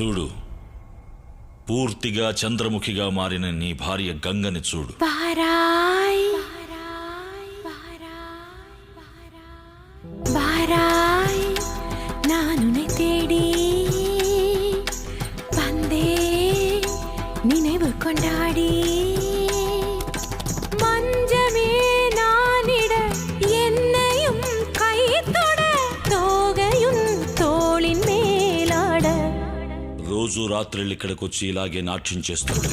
చూడు, పూర్తిగా చంద్రముఖిగా మారిన నీ భార్య గంగని చూడు. బారాయ్ బారాయ్ నానునే తేడి வந்தே நினைவு கொண்டாடி மஞ்சமே நானிட என்னையும் கைத்தொட தோகையும் தோளின் மேலாட రోజు రాత్రిళ్ళు ఇక్కడికి వచ్చి ఇలాగే నాట్యం చేస్తుంది.